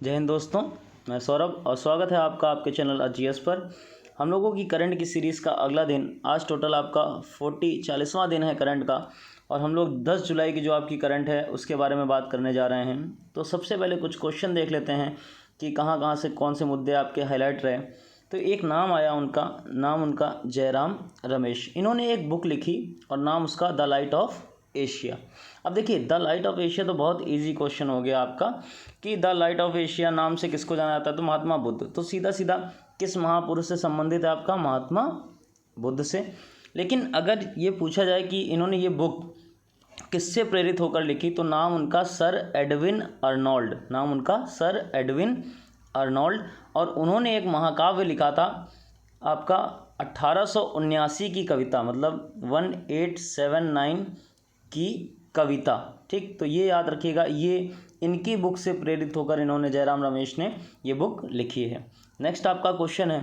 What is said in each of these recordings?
जय हिंद दोस्तों, मैं सौरभ और स्वागत है आपका आपके चैनल जीएस पर। हम लोगों की करंट की सीरीज़ का अगला दिन, आज टोटल आपका 40वां दिन है करंट का, और हम लोग 10 जुलाई की जो आपकी करंट है उसके बारे में बात करने जा रहे हैं। तो सबसे पहले कुछ क्वेश्चन देख लेते हैं कि कहाँ कहाँ से कौन से मुद्दे आपके हाईलाइट रहे। तो एक नाम आया, नाम उनका जयराम रमेश। इन्होंने एक बुक लिखी और नाम उसका द लाइट ऑफ एशिया। अब देखिए, द लाइट ऑफ एशिया तो बहुत इजी क्वेश्चन हो गया आपका कि द लाइट ऑफ एशिया नाम से किसको जाना जाता है, तो महात्मा बुद्ध। तो सीधा सीधा किस महापुरुष से संबंधित है आपका, महात्मा बुद्ध से। लेकिन अगर ये पूछा जाए कि इन्होंने ये बुक किससे प्रेरित होकर लिखी, तो नाम उनका सर एडविन अर्नोल्ड, नाम उनका सर एडविन अर्नोल्ड। और उन्होंने एक महाकाव्य लिखा था आपका 1879 की कविता, मतलब 1879 की कविता। ठीक, तो ये याद रखिएगा, ये इनकी बुक से प्रेरित होकर इन्होंने, जयराम रमेश ने ये बुक लिखी है। नेक्स्ट आपका क्वेश्चन है,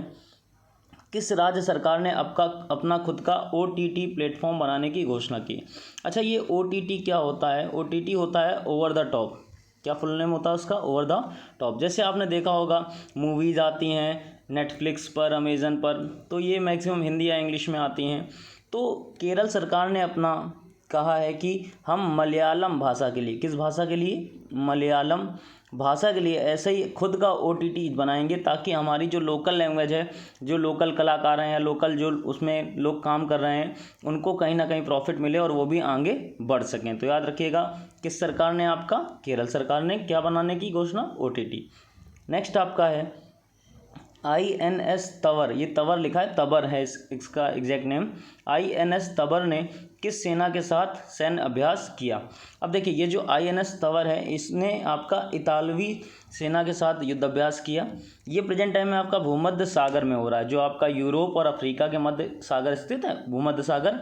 किस राज्य सरकार ने अपना खुद का OTT प्लेटफॉर्म बनाने की घोषणा की। अच्छा, ये OTT क्या होता है? OTT होता है ओवर द टॉप। क्या फुल नेम होता है उसका? Over the top. जैसे आपने देखा होगा मूवीज़ आती हैं नेटफ्लिक्स पर, अमेज़न पर, तो ये मैक्सिमम हिंदी या इंग्लिश में आती हैं। तो केरल सरकार ने अपना कहा है कि हम मलयालम भाषा के लिए, किस भाषा के लिए? मलयालम भाषा के लिए ऐसे ही खुद का OTT बनाएंगे, ताकि हमारी जो लोकल लैंग्वेज है, जो लोकल कलाकार हैं या लोकल जो उसमें लोग काम कर रहे हैं, उनको कहीं ना कहीं प्रॉफिट मिले और वो भी आगे बढ़ सकें। तो याद रखिएगा, किस सरकार ने आपका, केरल सरकार ने क्या बनाने की घोषणा? OTT। नेक्स्ट आपका है INS तवर। ये तवर लिखा है, तबर है इसका एग्जैक्ट नेम। INS तबर ने किस सेना के साथ सैन्य अभ्यास किया? अब देखिए, ये जो INS तवर है, इसने आपका इतालवी सेना के साथ युद्ध अभ्यास किया। ये प्रेजेंट टाइम में आपका भूमध्य सागर में हो रहा है, जो आपका यूरोप और अफ्रीका के मध्य सागर स्थित है, भूमध्य सागर।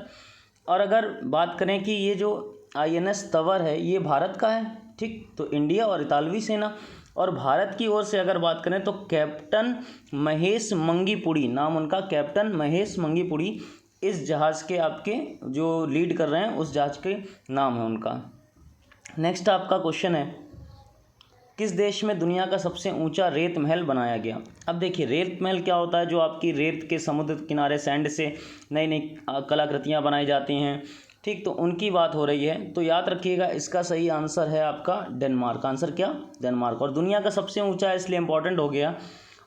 और अगर बात करें कि ये जो INS तवर है ये भारत का है, ठीक, तो इंडिया और इतालवी सेना। और भारत की ओर से अगर बात करें तो कैप्टन महेश मंगीपुड़ी, नाम उनका कैप्टन महेश मंगीपुड़ी, इस जहाज़ के आपके जो लीड कर रहे हैं उस जहाज़ के नाम है उनका। नेक्स्ट आपका क्वेश्चन है, किस देश में दुनिया का सबसे ऊंचा रेत महल बनाया गया? अब देखिए, रेत महल क्या होता है? जो आपकी रेत के समुद्र किनारे सैंड से नई नई कलाकृतियाँ बनाई जाती हैं, ठीक, तो उनकी बात हो रही है। तो याद रखिएगा, इसका सही आंसर है आपका डेनमार्क। आंसर क्या? डेनमार्क। और दुनिया का सबसे ऊंचा है इसलिए इम्पोर्टेंट हो गया।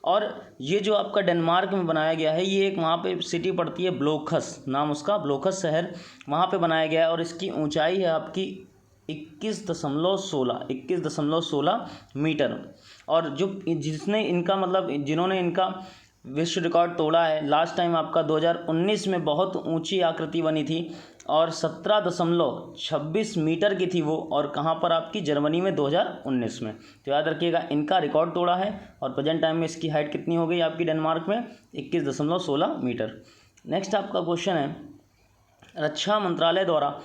और ये जो आपका डेनमार्क में बनाया गया है, ये एक वहाँ पे सिटी पड़ती है ब्लोखस, नाम उसका ब्लोखस शहर, वहाँ पे बनाया गया है। और इसकी ऊंचाई है आपकी 21.16 मीटर। और जो जिसने इनका मतलब जिन्होंने इनका विश्व रिकॉर्ड तोड़ा है, लास्ट टाइम आपका 2019 में बहुत ऊंची आकृति बनी थी और 17.26 मीटर की थी वो, और कहाँ पर आपकी, जर्मनी में 2019 में। तो याद रखिएगा, इनका रिकॉर्ड तोड़ा है। और प्रेजेंट टाइम में इसकी हाइट कितनी हो गई आपकी डेनमार्क में? 21.16 मीटर। नेक्स्ट आपका क्वेश्चन है, रक्षा मंत्रालय द्वारा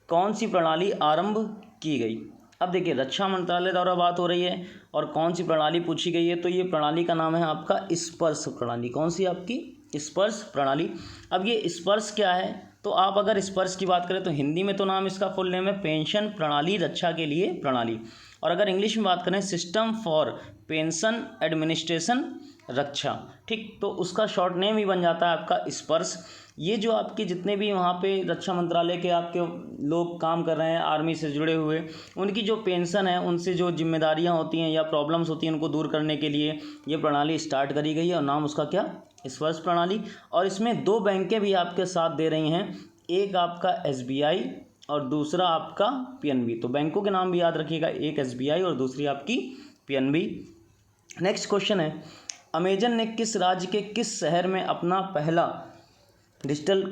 कौन सी प्रणाली आरंभ की गई? अब देखिए, रक्षा मंत्रालय द्वारा बात हो रही है और कौन सी प्रणाली पूछी गई है, तो ये प्रणाली का नाम है आपका स्पर्श प्रणाली। कौन सी आपकी? स्पर्श प्रणाली। अब ये स्पर्श क्या है? तो आप अगर स्पर्श की बात करें तो हिंदी में तो नाम इसका फुल नेम है पेंशन प्रणाली रक्षा के लिए प्रणाली। और अगर इंग्लिश में बात करें, सिस्टम फॉर पेंशन एडमिनिस्ट्रेशन रक्षा, ठीक, तो उसका शॉर्ट नेम ही बन जाता है आपका स्पर्श। ये जो आपके जितने भी वहाँ पे रक्षा मंत्रालय के आपके लोग काम कर रहे हैं, आर्मी से जुड़े हुए, उनकी जो पेंशन है, उनसे जो जिम्मेदारियाँ होती हैं या प्रॉब्लम्स होती हैं, उनको दूर करने के लिए ये प्रणाली स्टार्ट करी गई है। और नाम उसका क्या? स्पर्श प्रणाली। और इसमें 2 बैंकें भी आपके साथ दे रही हैं, एक आपका SBI और दूसरा आपका PNB। तो बैंकों के नाम भी याद रखिएगा, एक SBI और दूसरी आपकी PNB। नेक्स्ट क्वेश्चन है, अमेजन ने किस राज्य के किस शहर में अपना पहला डिजिटल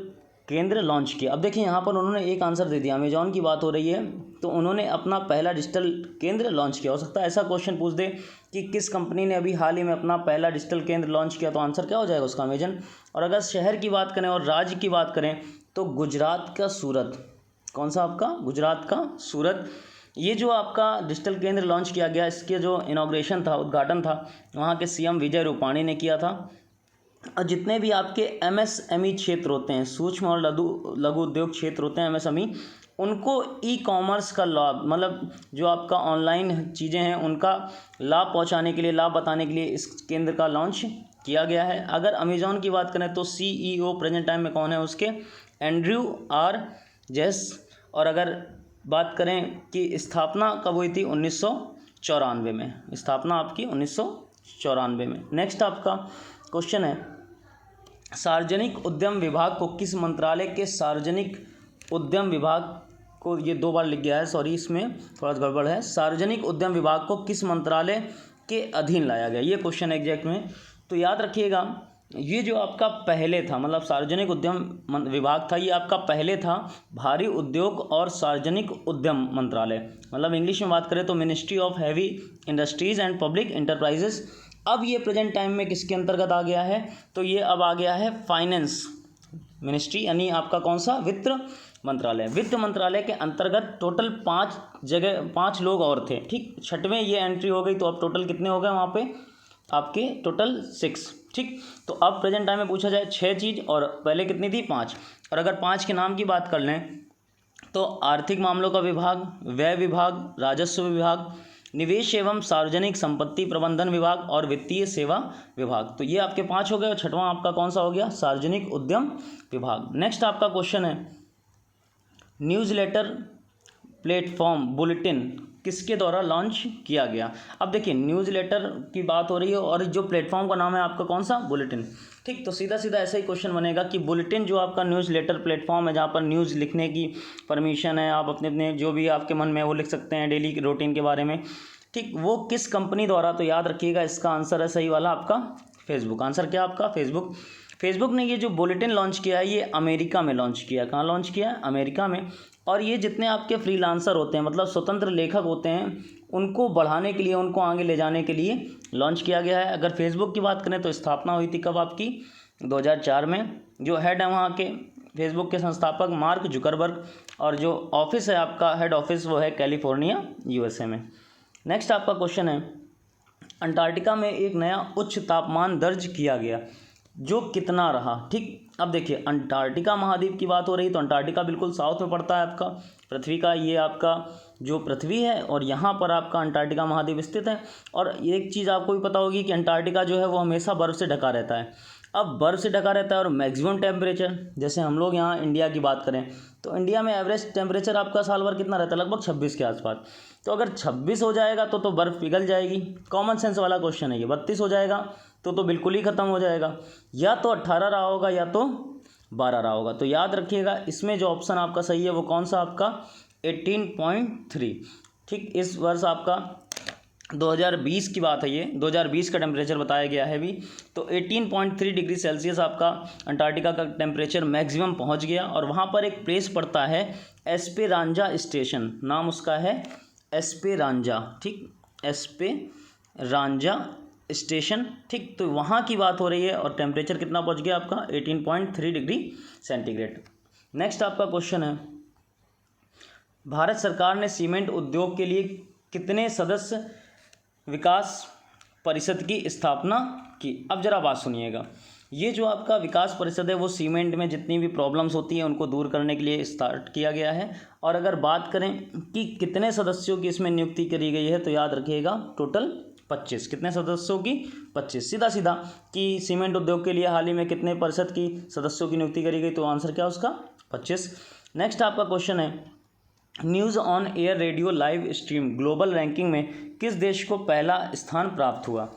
केंद्र लॉन्च किया? अब देखिए, यहाँ पर उन्होंने एक आंसर दे दिया, अमेजॉन की बात हो रही है, तो उन्होंने अपना पहला डिजिटल केंद्र लॉन्च किया। हो सकता है ऐसा क्वेश्चन पूछ दे कि किस कंपनी ने अभी हाल ही में अपना पहला डिजिटल केंद्र लॉन्च किया, तो आंसर क्या हो जाएगा उसका? अमेजन। और अगर शहर की बात करें और राज्य की बात करें तो गुजरात का सूरत। कौन सा आपका? गुजरात का सूरत। ये जो आपका डिजिटल केंद्र लॉन्च किया गया, इसके जो इनॉग्रेशन था, उद्घाटन था, वहाँ के CM विजय रूपाणी ने किया था। और जितने भी आपके MSME क्षेत्र होते हैं, सूक्ष्म और लघु उद्योग क्षेत्र होते हैं, MSME, उनको ई कॉमर्स का लाभ, मतलब जो आपका ऑनलाइन चीज़ें हैं उनका लाभ पहुंचाने के लिए, लाभ बताने के लिए इस केंद्र का लॉन्च किया गया है। अगर अमेजॉन की बात करें तो CEO प्रेजेंट टाइम में कौन है उसके, एंड्रयू आर जेस। और अगर बात करें कि स्थापना कब हुई थी, 1994 में, स्थापना आपकी 1994 में। नेक्स्ट आपका क्वेश्चन है, सार्वजनिक उद्यम विभाग को किस मंत्रालय के, सार्वजनिक उद्यम विभाग को, ये 2 बार लिख गया है, सॉरी इसमें थोड़ा गड़बड़ है, सार्वजनिक उद्यम विभाग को किस मंत्रालय के अधीन लाया गया, ये क्वेश्चन एग्जैक्ट में। तो याद रखिएगा, ये जो आपका पहले था, मतलब सार्वजनिक उद्यम विभाग था, ये आपका पहले था भारी उद्योग और सार्वजनिक उद्यम मंत्रालय, मतलब इंग्लिश में बात करें तो ministry of heavy industries and public enterprises. अब ये प्रेजेंट टाइम में किसके अंतर्गत आ गया है, तो ये अब आ गया है फाइनेंस मिनिस्ट्री, यानी आपका कौन सा, वित्त मंत्रालय। वित्त मंत्रालय के अंतर्गत टोटल 5 लोग और थे, ठीक, 6वें ये एंट्री हो गई, तो अब टोटल कितने हो गए वहाँ पे आपके, टोटल 6, ठीक। तो अब प्रेजेंट टाइम में पूछा जाए 6 चीज़, और पहले कितनी थी, 5। और अगर 5 के नाम की बात कर लें तो आर्थिक मामलों का विभाग, व्यय विभाग, राजस्व विभाग, निवेश एवं सार्वजनिक संपत्ति प्रबंधन विभाग और वित्तीय सेवा विभाग। तो ये आपके 5 हो गए, और 6वां आपका कौन सा हो गया, सार्वजनिक उद्यम विभाग। नेक्स्ट आपका क्वेश्चन है, न्यूज़लेटर प्लेटफॉर्म बुलेटिन किसके द्वारा लॉन्च किया गया। अब देखिए, न्यूज़लेटर की बात हो रही है और जो प्लेटफॉर्म का नाम है आपका कौन सा, बुलेटिन, ठीक। तो सीधा सीधा ऐसा ही क्वेश्चन बनेगा कि बुलेटिन जो आपका न्यूज़लेटर प्लेटफॉर्म है, जहाँ पर न्यूज़ लिखने की परमिशन है, आप अपने अपने जो भी आपके मन में वो लिख सकते हैं डेली रूटीन के बारे में, ठीक, वो किस कंपनी द्वारा। तो याद रखिएगा, इसका आंसर है सही वाला आपका फेसबुक। आंसर क्या आपका, फेसबुक। फेसबुक ने ये जो बुलेटिन लॉन्च किया है, ये अमेरिका में लॉन्च किया है। कहाँ लॉन्च किया है, अमेरिका में। और ये जितने आपके फ्रीलांसर होते हैं, मतलब स्वतंत्र लेखक होते हैं, उनको बढ़ाने के लिए, उनको आगे ले जाने के लिए लॉन्च किया गया है। अगर फेसबुक की बात करें तो स्थापना हुई थी कब आपकी, 2004 में। जो हेड है वहाँ के फेसबुक के संस्थापक मार्क जुकरबर्ग, और जो ऑफिस है आपका, हेड ऑफिस, वो है कैलिफोर्निया, USA में। नेक्स्ट आपका क्वेश्चन है, अंटार्कटिका में एक नया उच्च तापमान दर्ज किया गया, जो कितना रहा, ठीक। अब देखिए, अंटार्कटिका महाद्वीप की बात हो रही, तो अंटार्कटिका बिल्कुल साउथ में पड़ता है आपका पृथ्वी का, ये आपका जो पृथ्वी है, और यहाँ पर आपका अंटार्कटिका महाद्वीप स्थित है। और एक चीज़ आपको भी पता होगी कि अंटार्कटिका जो है वो हमेशा बर्फ़ से ढका रहता है। अब बर्फ़ से ढका रहता है, और मैक्सिमम टेम्परेचर, जैसे हम लोग यहाँ इंडिया की बात करें तो इंडिया में एवरेज टेम्परेचर आपका साल भर कितना रहता है, लगभग 26 के आसपास। तो अगर 26 हो जाएगा तो बर्फ़ पिघल जाएगी, कॉमन सेंस वाला क्वेश्चन है ये। 32 हो जाएगा तो बिल्कुल ही ख़त्म हो जाएगा, या तो 18 रहा होगा या तो 12 रहा होगा। तो याद रखिएगा, इसमें जो ऑप्शन आपका सही है वो कौन सा, आपका 18.3, ठीक। इस वर्ष आपका 2020 की बात है, ये 2020 का टेम्परेचर बताया गया है भी। तो 18.3 डिग्री सेल्सियस आपका अंटार्कटिका का टेम्परेचर मैक्सिमम पहुंच गया। और वहाँ पर एक प्लेस पड़ता है एस्पेरांजा स्टेशन, नाम उसका है एस्पेरांजा, ठीक, एस्पेरांजा स्टेशन, ठीक। तो वहाँ की बात हो रही है, और टेम्परेचर कितना पहुँच गया आपका, 18.3 डिग्री सेंटीग्रेड। नेक्स्ट आपका क्वेश्चन है, भारत सरकार ने सीमेंट उद्योग के लिए कितने सदस्य विकास परिषद की स्थापना की। अब जरा बात सुनिएगा, ये जो आपका विकास परिषद है वो सीमेंट में जितनी भी प्रॉब्लम्स होती हैं उनको दूर करने के लिए स्टार्ट किया गया है। और अगर बात करें कि कितने सदस्यों की इसमें नियुक्ति करी गई है, तो याद रखिएगा टोटल 25। कितने सदस्यों की, 25। सीधा सीधा कि सीमेंट उद्योग के लिए हाल ही में कितने परिषद की सदस्यों की नियुक्ति करी गई, तो आंसर क्या उसका, 25। नेक्स्ट आपका क्वेश्चन है, news on air radio live stream global ranking में किस देश को पहला स्थान प्राप्त हुआ।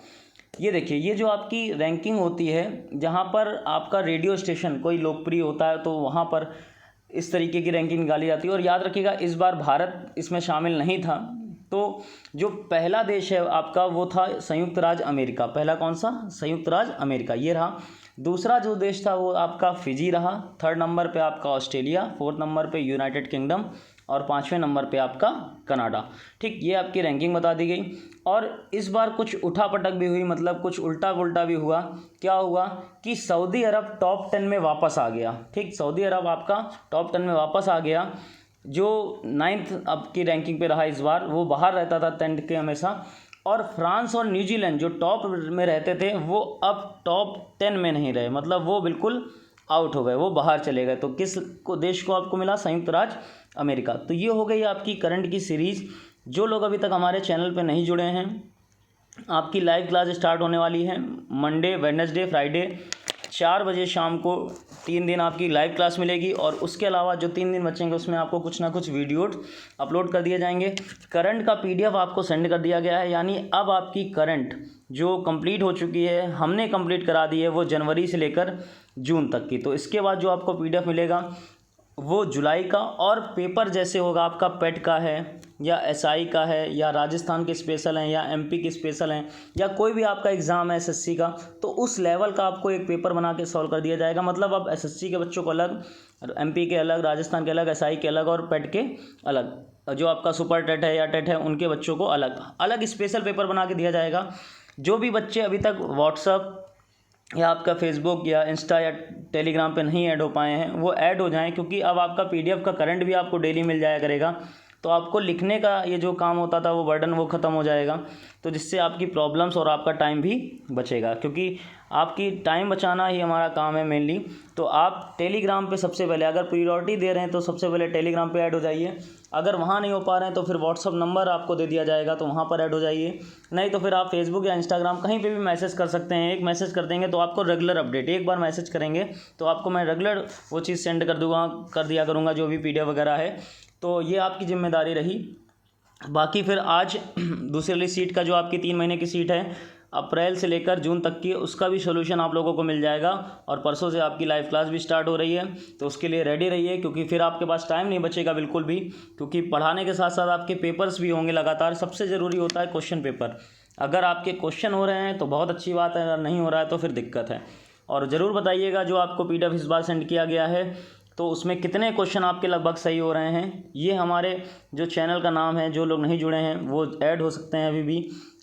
ये देखिए, ये जो आपकी रैंकिंग होती है, जहाँ पर आपका रेडियो स्टेशन कोई लोकप्रिय होता है तो वहाँ पर इस तरीके की रैंकिंग निकाली जाती है। और याद रखिएगा, इस बार भारत इसमें शामिल नहीं था। तो जो पहला देश है आपका वो था संयुक्त राज्य अमेरिका। पहला कौन सा, संयुक्त राज्य अमेरिका, ये रहा। दूसरा जो देश था वो आपका फिजी रहा। 3rd नंबर पे आपका ऑस्ट्रेलिया, 4th नंबर पे यूनाइटेड किंगडम, और 5वें नंबर पे आपका कनाडा। ठीक, ये आपकी रैंकिंग बता दी गई। और इस बार कुछ उठापटक भी हुई, मतलब कुछ उल्टा पुल्टा भी हुआ। क्या हुआ कि सऊदी अरब टॉप 10 में वापस आ गया। ठीक, सऊदी अरब आपका टॉप 10 में वापस आ गया, जो 9th अब की रैंकिंग पे रहा इस बार। वो बाहर रहता था 10 के हमेशा। और फ्रांस और न्यूजीलैंड जो टॉप में रहते थे वो अब टॉप 10 में नहीं रहे, मतलब वो बिल्कुल आउट हो गए, वो बाहर चले गए। तो किस को देश को आपको मिला? संयुक्त राज्य अमेरिका। तो ये हो गई आपकी करंट की सीरीज़। जो लोग अभी तक हमारे चैनल पे नहीं जुड़े हैं, आपकी लाइव क्लास स्टार्ट होने वाली है मंडे, वेडनेसडे, फ्राइडे 4 बजे शाम को। 3 दिन आपकी लाइव क्लास मिलेगी और उसके अलावा जो 3 दिन बचेंगे उसमें आपको कुछ ना कुछ वीडियो अपलोड कर दिए जाएंगे। करंट का PDF आपको सेंड कर दिया गया है, यानी अब आपकी करंट जो कंप्लीट हो चुकी है, हमने कंप्लीट करा दी है, वो जनवरी से लेकर जून तक की। तो इसके बाद जो आपको PDF मिलेगा वो जुलाई का, और पेपर जैसे होगा आपका पेट का है या SI का है या राजस्थान के स्पेशल हैं या MP के स्पेशल हैं या कोई भी आपका एग्ज़ाम है SSC का, तो उस लेवल का आपको एक पेपर बना के सॉल्व कर दिया जाएगा। मतलब अब SSC के बच्चों को अलग, MP के अलग, राजस्थान के अलग, SI के अलग और पेट के अलग, जो आपका सुपर टेट है या टेट है उनके बच्चों को अलग अलग स्पेशल पेपर बना के दिया जाएगा। जो भी बच्चे अभी तक व्हाट्सअप या आपका फेसबुक या इंस्टा या टेलीग्राम पे नहीं ऐड हो पाए हैं, वो ऐड हो जाएं, क्योंकि अब आपका PDF का करंट भी आपको डेली मिल जाया करेगा। तो आपको लिखने का ये जो काम होता था वो बर्डन वो ख़त्म हो जाएगा, तो जिससे आपकी प्रॉब्लम्स और आपका टाइम भी बचेगा, क्योंकि आपकी टाइम बचाना ही हमारा काम है मेनली। तो आप टेलीग्राम पे सबसे पहले, अगर प्रायोरिटी दे रहे हैं तो सबसे पहले टेलीग्राम पे ऐड हो जाइए। अगर वहाँ नहीं हो पा रहे हैं तो फिर व्हाट्सअप नंबर आपको दे दिया जाएगा, तो वहाँ पर ऐड हो जाइए। नहीं तो फिर आप फेसबुक या इंस्टाग्राम कहीं पे भी मैसेज कर सकते हैं। एक मैसेज कर देंगे तो आपको रेगुलर अपडेट, एक बार मैसेज करेंगे तो आपको मैं रेगुलर वो चीज़ सेंड कर दिया करूँगा, जो भी PDF वगैरह है। तो ये आपकी जिम्मेदारी रही। बाकी फिर आज दूसरी वाली सीट का, जो आपकी 3 महीने की सीट है अप्रैल से लेकर जून तक की, उसका भी सोल्यूशन आप लोगों को मिल जाएगा। और परसों से आपकी लाइव क्लास भी स्टार्ट हो रही है, तो उसके लिए रेडी रहिए, क्योंकि फिर आपके पास टाइम नहीं बचेगा बिल्कुल भी, क्योंकि पढ़ाने के साथ साथ आपके पेपर्स भी होंगे लगातार। सबसे ज़रूरी होता है क्वेश्चन पेपर। अगर आपके क्वेश्चन हो रहे हैं तो बहुत अच्छी बात है, अगर नहीं हो रहा है तो फिर दिक्कत है। और ज़रूर बताइएगा जो आपको PDF इस बार सेंड किया गया है तो उसमें कितने क्वेश्चन आपके लगभग सही हो रहे हैं। ये हमारे जो चैनल का नाम है, जो लोग नहीं जुड़े हैं वो ऐड हो सकते हैं अभी भी,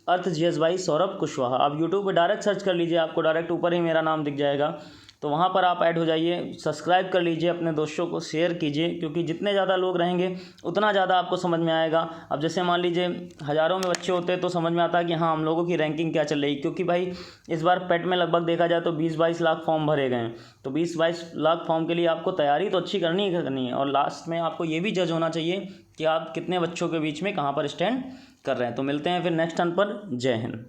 अर्थ GS बाई सौरभ कुशवाहा। आप यूट्यूब पे डायरेक्ट सर्च कर लीजिए, आपको डायरेक्ट ऊपर ही मेरा नाम दिख जाएगा, तो वहाँ पर आप ऐड हो जाइए। सब्सक्राइब कर लीजिए, अपने दोस्तों को शेयर कीजिए, क्योंकि जितने ज़्यादा लोग रहेंगे उतना ज़्यादा आपको समझ में आएगा। अब जैसे मान लीजिए हज़ारों में बच्चे होते हैं तो समझ में आता है कि हाँ हम लोगों की रैंकिंग क्या चल रही, क्योंकि भाई इस बार पेट में लगभग देखा जाए तो 20-22 लाख फॉर्म भरे गए हैं। तो 20-22 लाख फॉर्म के लिए आपको तैयारी तो अच्छी करनी है, और लास्ट में आपको ये भी जज होना चाहिए कि आप कितने बच्चों के बीच में कहाँ पर स्टैंड कर रहे हैं। तो मिलते हैं फिर नेक्स्ट टर्न पर। जय हिंद।